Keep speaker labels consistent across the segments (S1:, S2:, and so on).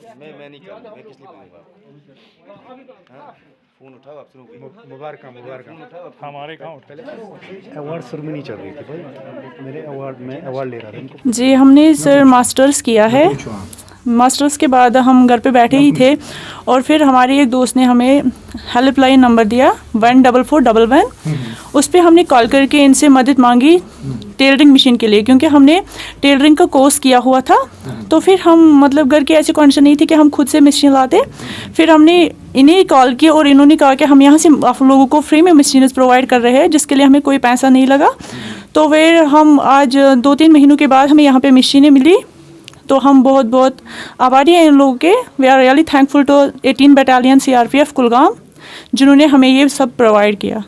S1: मैं नहीं करूँगा, मैं किस लिए बोलूँगा? हाँ? फ़ोन उठाओ आप शुरू
S2: मुबारक
S3: हमारे कहाँ उठा।
S2: अवार्ड सेरेमनी चल रही थी भाई, मेरे अवार्ड में अवार्ड ले रहा था इनको।
S4: जी हमने सर मास्टर्स किया है। मास्टर्स के बाद हम घर पे बैठे ही थे और फिर हमारे एक दोस्त ने हमें हेल्पलाइन नंबर दिया 14411। उस पर हमने कॉल करके इनसे मदद मांगी टेलरिंग मशीन के लिए, क्योंकि हमने टेलरिंग का कोर्स किया हुआ था। तो फिर हम मतलब घर की ऐसी कंडीशन नहीं थी कि हम खुद से मशीन लाते। फिर हमने इन्हें कॉल किया और इन्होंने कहा कि हम यहाँ से आप लोगों को फ्री में मशीन प्रोवाइड कर रहे हैं, जिसके लिए हमें कोई पैसा नहीं लगा। तो फिर हम आज 2-3 महीनों के बाद हमें यहाँ पे मशीनें मिली, तो हम बहुत बहुत आभारी हैं इन लोगों के। We are really thankful to 18 battalion CRPF Kulgam, जिन्होंने हमें ये सब प्रोवाइड किया।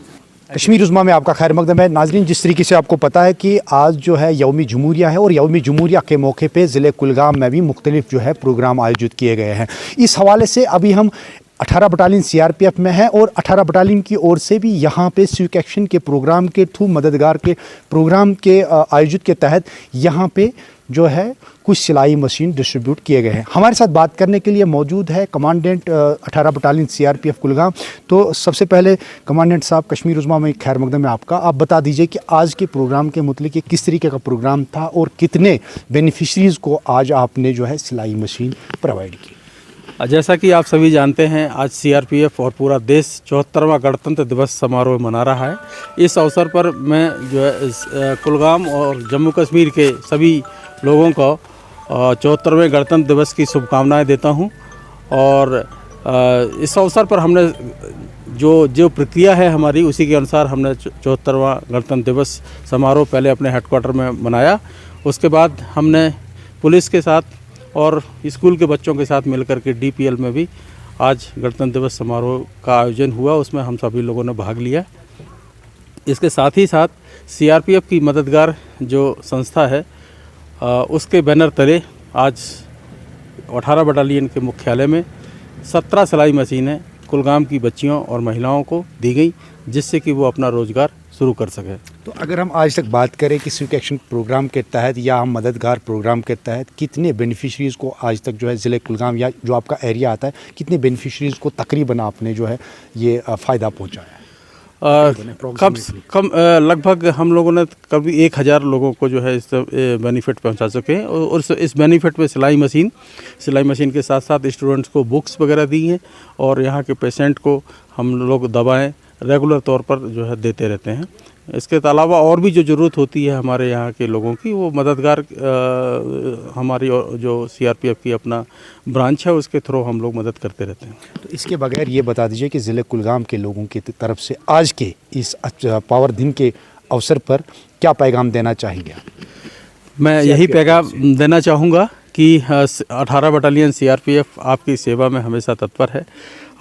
S2: कश्मीर उज़्मा में आपका खैर मकदम है। नाज़रीन, जिस तरीके से आपको पता है कि आज जो है यौमी जमहूरिया है और यौमी जमहूरिया के मौके पे ज़िले कुलगाम में भी मुख्तलिफ जो है प्रोग्राम आयोजित किए गए हैं। इस हवाले से अभी हम 18 बटालियन CRPF में है और 18 बटालियन की ओर से भी यहाँ पे सिविक एक्शन के प्रोग्राम के थ्रू मददगार के प्रोग्राम के आयोजित के तहत यहाँ पे जो है कुछ सिलाई मशीन डिस्ट्रीब्यूट किए गए हैं। हमारे साथ बात करने के लिए मौजूद है कमांडेंट 18 बटालियन CRPF कुलगाम। तो सबसे पहले कमांडेंट साहब, कश्मीर उज़्मा में खैर मकदम है आपका। आप बता दीजिए कि आज के प्रोग्राम के मुतलिक किस तरीके का प्रोग्राम था और कितने बेनिफिशरीज़ को आज आपने जो है सिलाई मशीन प्रोवाइड की।
S3: जैसा कि आप सभी जानते हैं, आज CRPF और पूरा देश 74वां गणतंत्र दिवस समारोह मना रहा है। इस अवसर पर मैं जो है कुलगाम और जम्मू कश्मीर के सभी लोगों को 74वें गणतंत्र दिवस की शुभकामनाएं देता हूं। और इस अवसर पर हमने जो प्रक्रिया है हमारी, उसी के अनुसार हमने 74वां गणतंत्र दिवस समारोह पहले अपने हेडक्वार्टर में मनाया। उसके बाद हमने पुलिस के साथ और स्कूल के बच्चों के साथ मिलकर के DPL में भी आज गणतंत्र दिवस समारोह का आयोजन हुआ, उसमें हम सभी लोगों ने भाग लिया। इसके साथ ही साथ CRPF की मददगार जो संस्था है उसके बैनर तले आज 18 बटालियन के मुख्यालय में 17 सिलाई मशीनें कुलगाम की बच्चियों और महिलाओं को दी गई, जिससे कि वो अपना रोज़गार शुरू कर सके।
S2: तो अगर हम आज तक बात करें कि सिविक एक्शन प्रोग्राम के तहत या हम मददगार प्रोग्राम के तहत कितने बेनिफिशरीज़ को आज तक जो है ज़िले कुलगाम या जो आपका एरिया आता है, कितने बेनिफिशरीज़ को तकरीबन आपने जो है ये फ़ायदा पहुँचाया है?
S3: कम लगभग हम लोगों ने कभी 1000 लोगों को जो है इस बेनिफिट पहुंचा सके। और इस बेनिफिट में सिलाई मशीन के साथ साथ स्टूडेंट्स को बुक्स वगैरह दी हैं और यहाँ के पेशेंट को हम लोग दवाएं रेगुलर तौर पर जो है देते रहते हैं। इसके अलावा और भी जो ज़रूरत होती है हमारे यहाँ के लोगों की, वो मददगार हमारी जो CRPF की अपना ब्रांच है उसके थ्रू हम लोग मदद करते रहते हैं।
S2: तो इसके बगैर ये बता दीजिए कि ज़िले कुलगाम के लोगों की तरफ से आज के इस पावर दिन के अवसर पर क्या पैगाम देना चाहेंगे?
S3: मैं यही पैगाम देना चाहूँगा कि 18 बटालियन CRPF आपकी सेवा में हमेशा तत्पर है।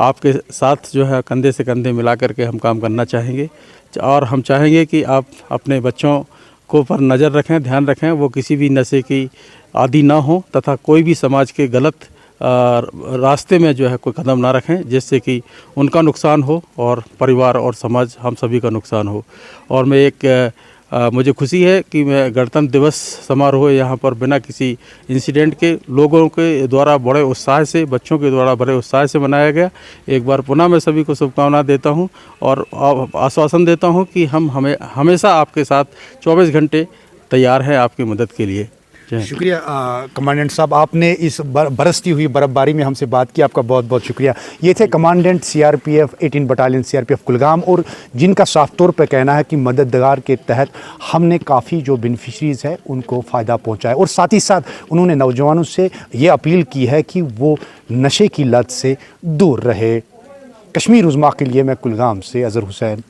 S3: आपके साथ जो है कंधे से कंधे मिला करके हम काम करना चाहेंगे और हम चाहेंगे कि आप अपने बच्चों को पर नज़र रखें, ध्यान रखें, वो किसी भी नशे की आदी ना हो तथा कोई भी समाज के गलत रास्ते में जो है कोई कदम ना रखें, जिससे कि उनका नुकसान हो और परिवार और समाज हम सभी का नुकसान हो। और मैं मुझे खुशी है कि मैं गणतंत्र दिवस समारोह यहाँ पर बिना किसी इंसिडेंट के लोगों के द्वारा बड़े उत्साह से, बच्चों के द्वारा बड़े उत्साह से मनाया गया। एक बार पुनः मैं सभी को शुभकामनाएं देता हूँ और आश्वासन देता हूँ कि हम हमेशा आपके साथ 24 घंटे तैयार हैं आपकी मदद के लिए।
S2: शुक्रिया कमांडेंट साहब, आपने इस बरसती हुई बर्फ़बारी में हमसे बात की, आपका बहुत बहुत शुक्रिया। ये थे commandant CRPF 18 battalion CRPF Kulgam, और जिनका साफ तौर पर कहना है कि मददगार के तहत हमने काफ़ी जो बेनिफिशरीज़ है उनको फ़ायदा पहुंचाया। और साथ ही साथ उन्होंने नौजवानों से ये अपील की है कि वो नशे की लत से दूर रहे। कश्मीर उज़्मा के लिए मैं कुलगाम से अज़हर हुसैन।